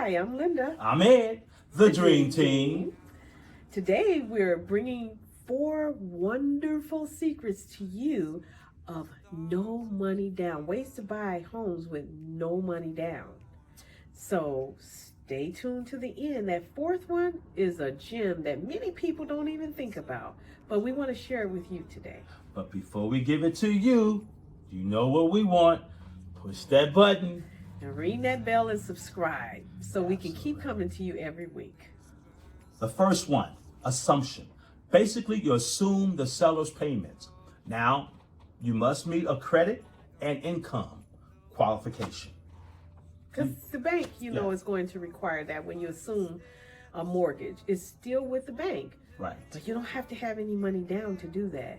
Hi, I'm Linda. I'm Ed, the Dream Team. Today we're bringing 4 wonderful secrets to you of no money down, ways to buy homes with no money down. So stay tuned to the end. That fourth one is a gem that many people don't even think about, but we want to share it with you today. But before we give it to you, you know what we want. Push that button. And ring that bell and subscribe so we can keep coming to you every week. The first one, assumption. Basically, you assume the seller's payments. Now, you must meet a credit and income qualification. Because the bank, is going to require that when you assume a mortgage. It's still with the bank. Right. But you don't have to have any money down to do that.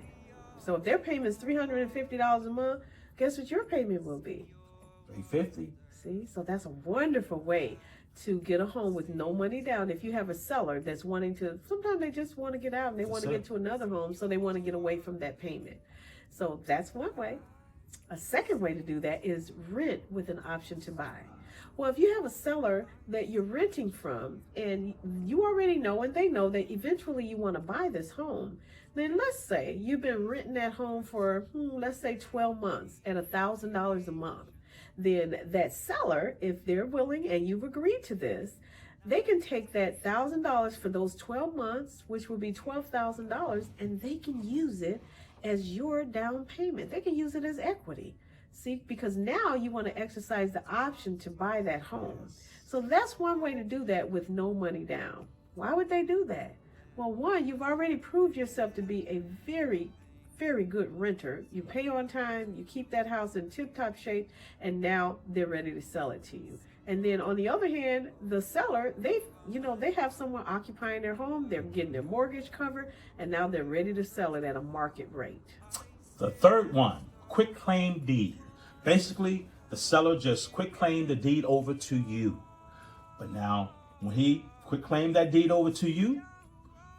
So if their payment is $350 a month, guess what your payment will be? $350. See, so that's a wonderful way to get a home with no money down. If you have a seller that's wanting to, sometimes they just want to get out and they want to get to another home, so they want to get away from that payment. So that's one way. A second way to do that is rent with an option to buy. Well, if you have a seller that you're renting from and you already know and they know that eventually you want to buy this home, then let's say you've been renting that home for, let's say 12 months at $1,000 a month. Then that seller, if they're willing and you've agreed to this, they can take that $1,000 for those 12 months, which will be $12,000, and they can use it as your down payment. They can use it as equity. See, because now you want to exercise the option to buy that home. So that's one way to do that with no money down. Why would they do that? Well, one, you've already proved yourself to be a very good renter. You pay on time, you keep that house in tip-top shape, and now they're ready to sell it to you. And then on the other hand, the seller, they have someone occupying their home, they're getting their mortgage covered, and now they're ready to sell it at a market rate. The third one, quick claim deed. Basically, the seller just quick claimed the deed over to you. But now, when he quick claimed that deed over to you,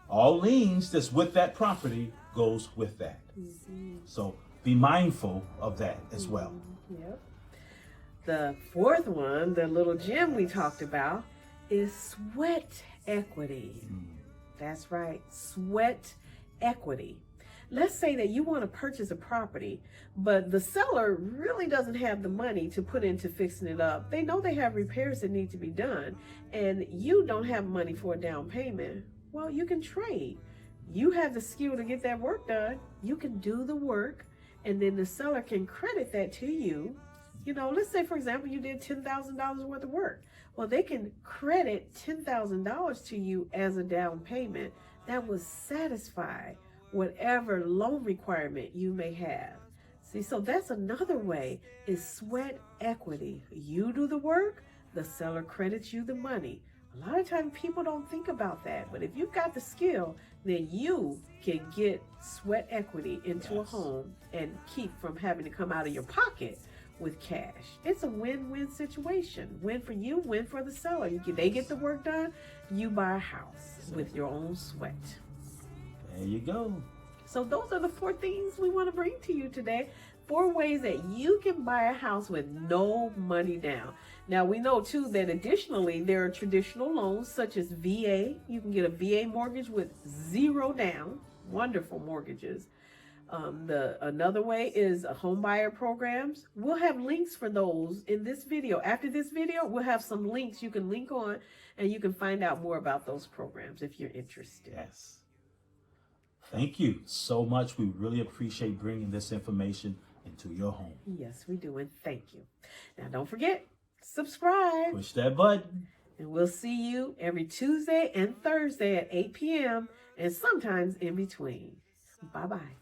all liens that's with that property goes with that. Mm-hmm. So be mindful of that as well. Yep. The fourth one, the little gem we talked about, is sweat equity. That's right, sweat equity. Let's say that you want to purchase a property, but the seller really doesn't have the money to put into fixing it up. They know they have repairs that need to be done, and you don't have money for a down payment. Well, you can trade. You have the skill to get that work done. You can do the work, and then the seller can credit that to you. Let's say, for example, you did $10,000 worth of work. Well, they can credit $10,000 to you as a down payment that will satisfy whatever loan requirement you may have. See, so that's another way, is sweat equity. You do the work, the seller credits you the money. A lot of times people don't think about that, but if you've got the skill, then you can get sweat equity into a home and keep from having to come out of your pocket with cash. It's a win-win situation. Win for you, win for the seller. They get the work done, you buy a house with your own sweat. There you go. So those are the 4 things we want to bring to you today. 4 ways that you can buy a house with no money down. Now, we know, too, that additionally, there are traditional loans such as VA. You can get a VA mortgage with 0 down. Wonderful mortgages. Another way is home buyer programs. We'll have links for those in this video. After this video, we'll have some links you can link on, and you can find out more about those programs if you're interested. Yes. Thank you so much. We really appreciate bringing this information into your home. Yes, we do, and thank you. Now, don't forget, subscribe. Push that button. And we'll see you every Tuesday and Thursday at 8 p.m. and sometimes in between. Bye-bye.